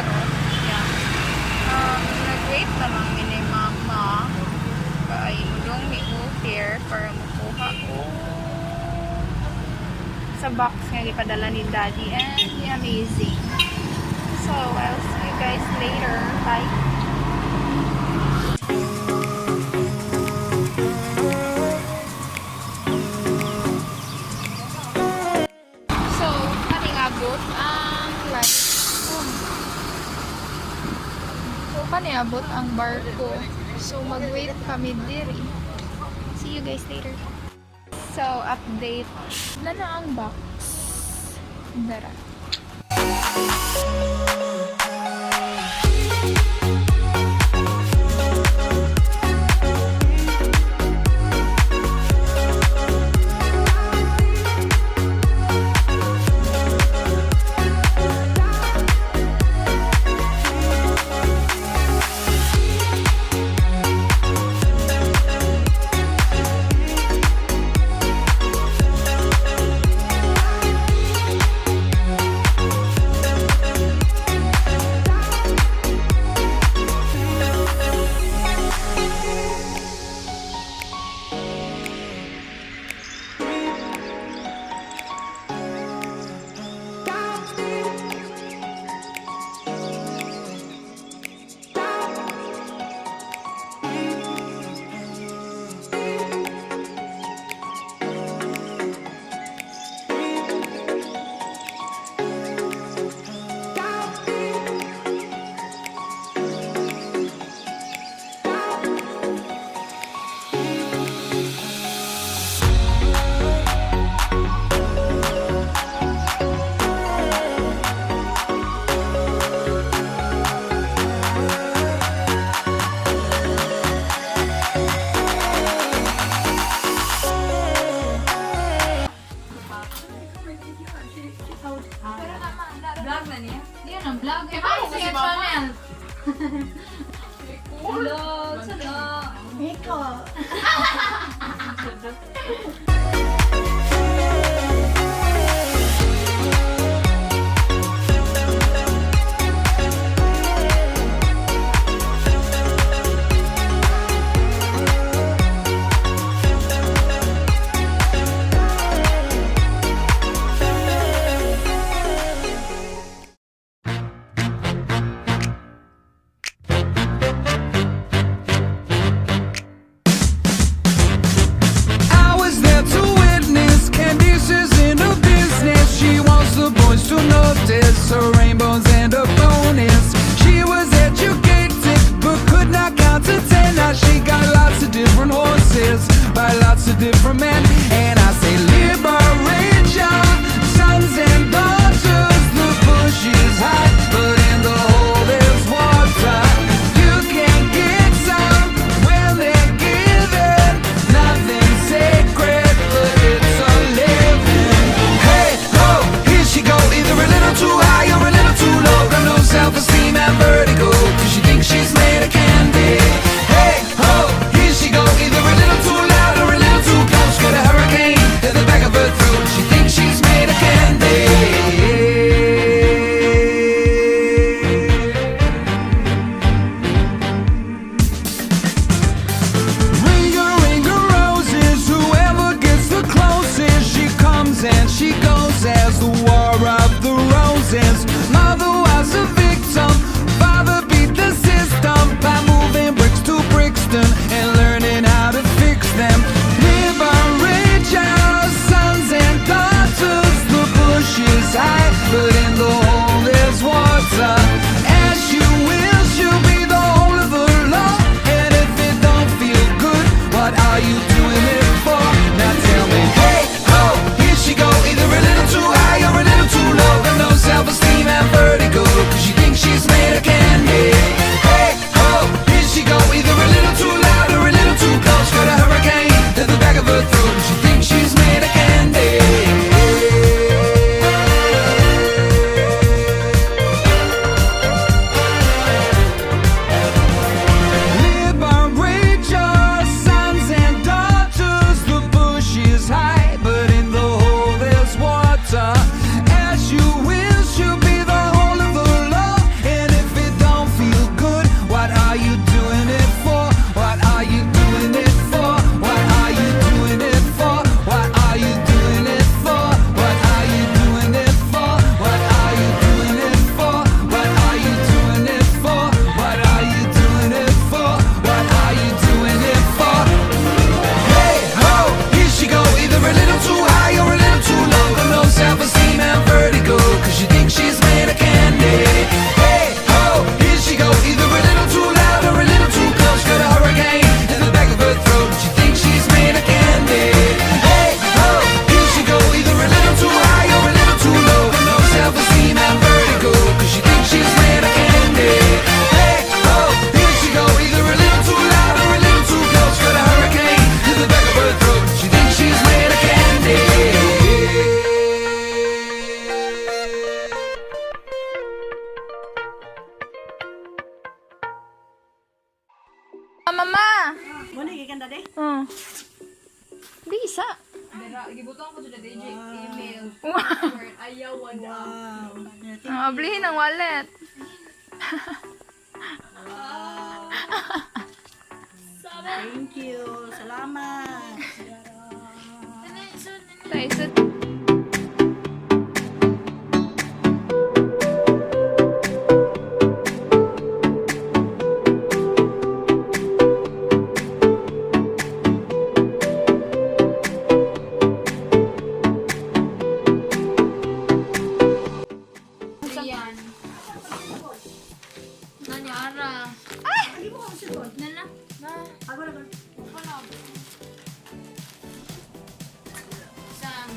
Pero, yeah. Nag-wait naman ni mama. Kaya mulong ni here para makuha ko sa box nga ipadala ni daddy. And amazing. So, I'll see you guys later. Bye. So, kaning abot ang like abot ang barko. So, mag-wait kami diri. See you guys later. So, update. Wala na ang box. Dara. Vlog na niya? Yan ang vlog. Eh, bakit siya channel? Hello, hello. Eko. Gibutang ko sa DJ email. Ayaw wala. Ablihin ang wallet. Thank you. Salamat. Tayo Ayan. Nanyara. Hindi mo ako sipon. Nana. Ako na ba? Wala. Sam.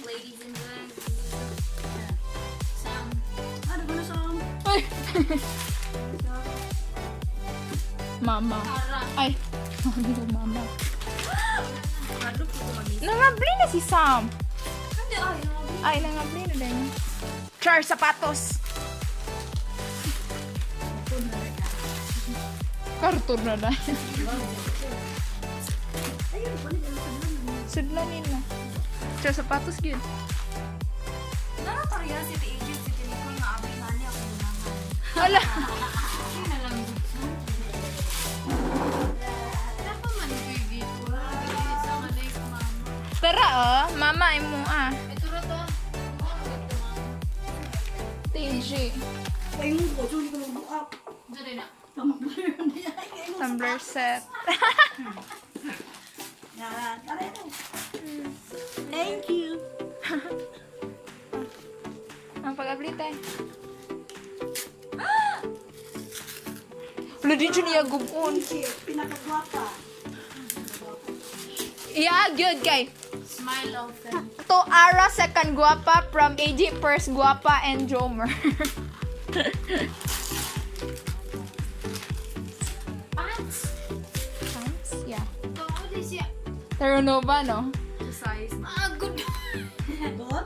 Ladies and gentlemen. Sam. Ano ba na sa Mama. Ara. Ay. Hindi ko mama. Ano po ko mami? Nangabli na si Sam. Hindi ay. Ay, nangabli na din. Char, sapatos. Karton na na. Sudlan nila. Char, sapatos yun. Naratarya si Agent si Nicole na abay na niya ako gumahan. Wala. Hindi na lang gusto. Dapat man dito. Isa nga na yung mama. Tara, oh. Mama, mo ah. Ito na to. TG. Ay, yung ko, hindi ko mag-up. Diyan na. Tumbler set. Yan. Tara ito. Thank you. Ang pag-ablit eh. Wala din siya niya gubon. Thank you. Pinakagwapa. Yeah, good guy. Smile often. To Ara, second guapa from AJ, first guapa and Jomer. Pants. Thanks, yeah. Ito ko din siya. Pero no ba, no? Sa size. Ah, good. Doon?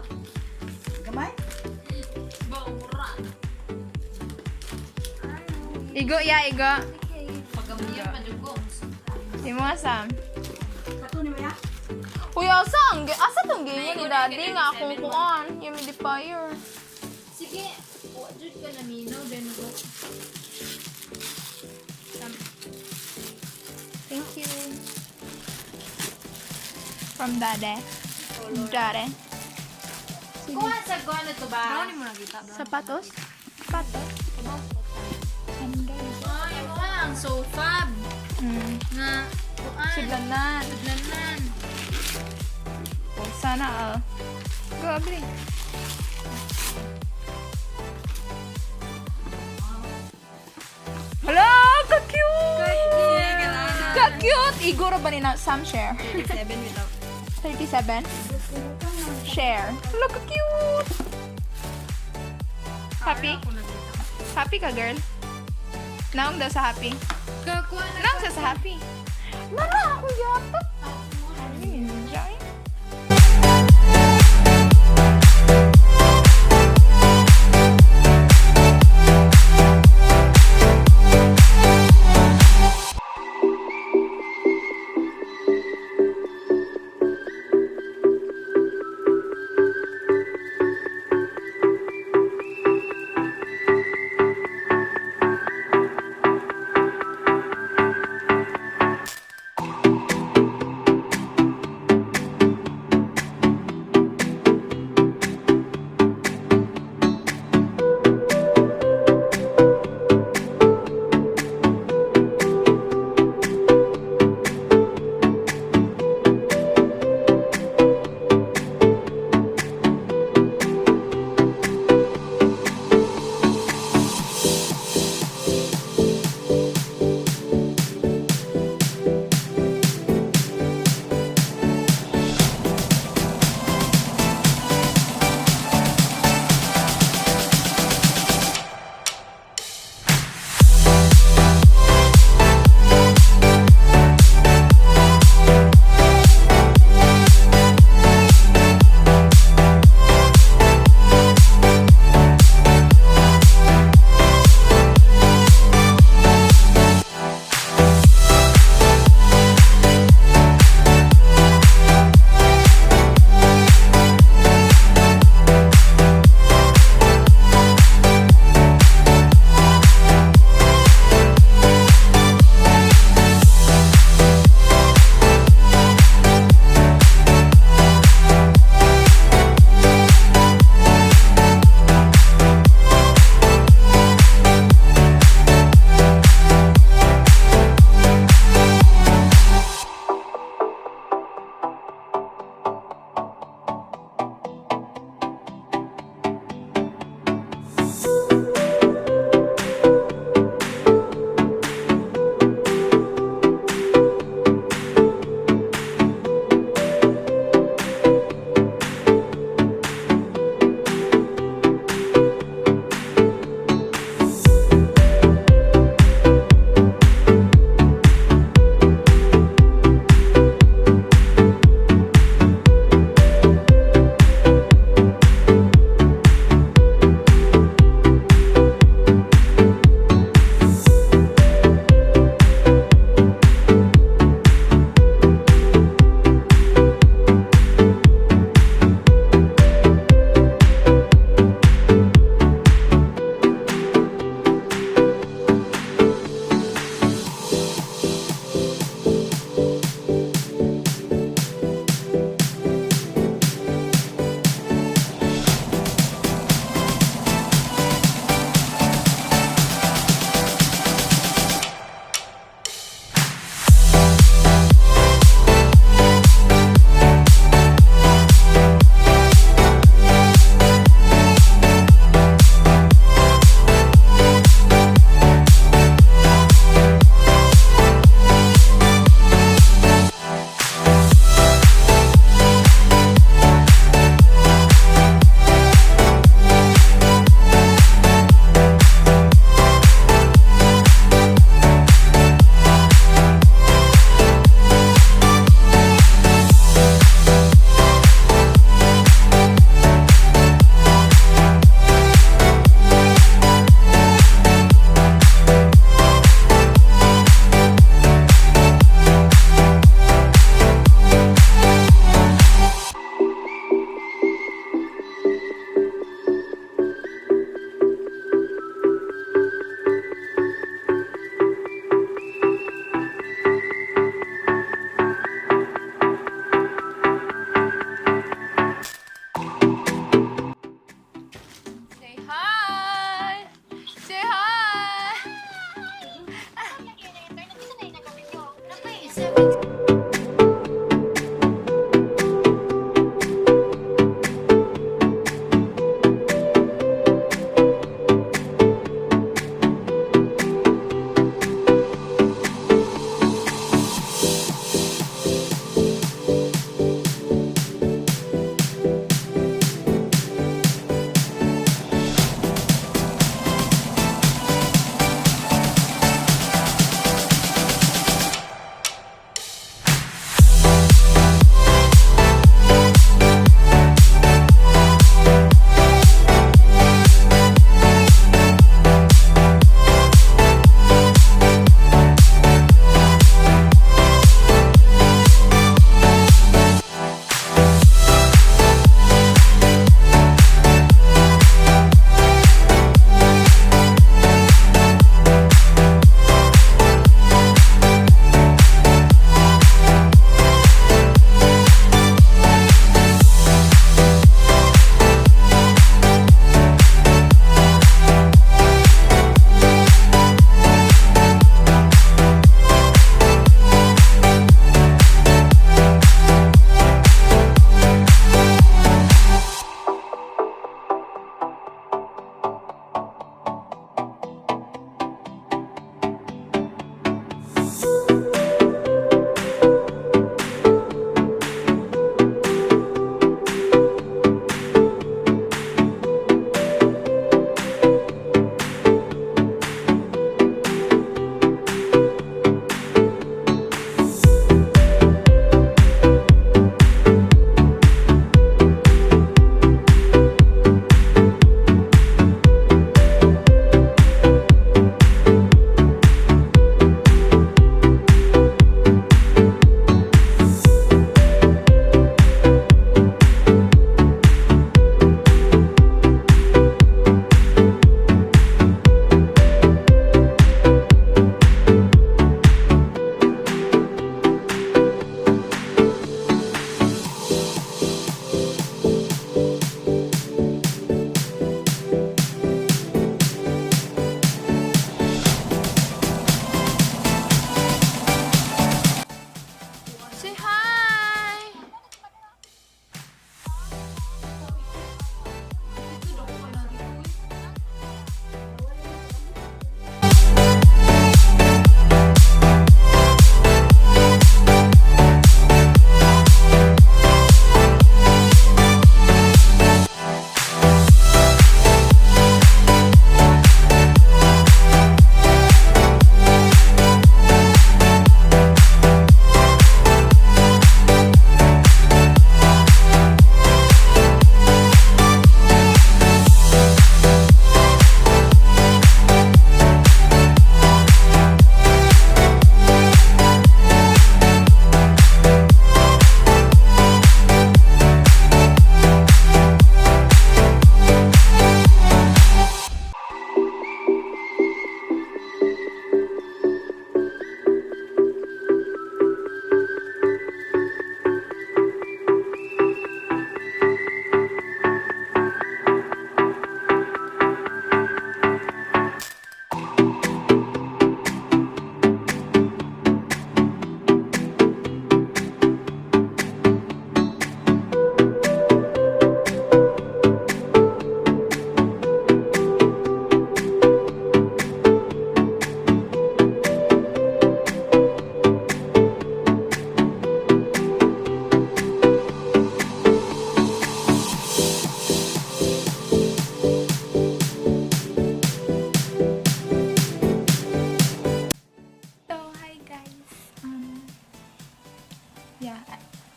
Gamay? Bawuran. Igo, yeah, igo. Pagamiyan pa dugong. Di mo nga, Sam. Kato ni Maya? Uy, asa tong ganyan ni Daddy nga akong kuan. Yung humidifier. Sige. Wajud ka na minaw. Then go. Thank you. From Daddy. Daddy. Kuha sa kuha na to ba? Brownie mo nakita. Sapatos? Sapatos? Sandal. Ay, mo ang sofa. Na. Kuan. Sudlanan. Sudlanan. Oh, sana all. Go, agree. Hello! Ka-cute! Ka-cute! Iguro ba ni na Sam share? 37 without. 37? Share. Hello, ka-cute! Happy? Happy ka, girl? Naong daw sa happy. Kakuha na. Naong sa happy. Nara, ako yata. Enjoy.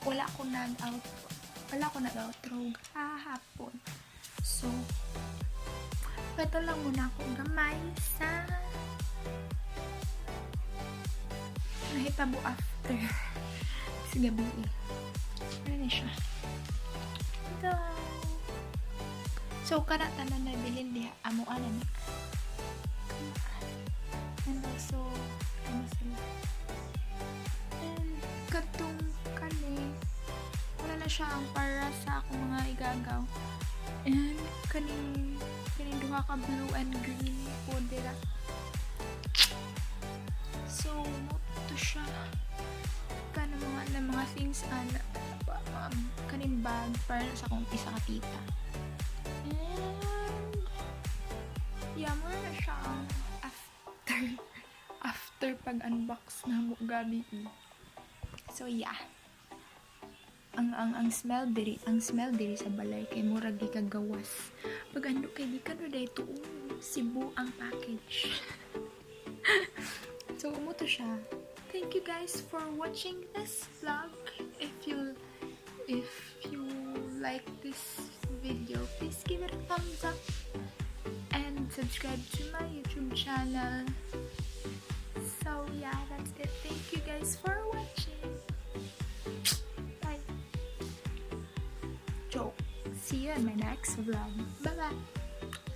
wala ko nag-outro kahapon. So, ito lang muna ako gamay sa nahitabo after sa gabi ano na siya ito. So, tanan na bilin diha amuan na and also ano sila and katong kani wala na siya ang para sa akong mga igagaw and kaning duha ka blue and green po dira. So to siya kana mga things kaning bag para sa akong isa ka tita and yeah mo na siya after pag unbox na mo gabi. So yeah, ang smell diri sa balay kay murag gi kagawas pag ando kay di kano dai to Cebu ang package. So mo to siya. Thank you guys for watching this vlog. If you like this video, please give it a thumbs up and subscribe to my YouTube channel. So yeah, that's it. Thank you guys for watching. Bye. See you in my next vlog. Bye bye.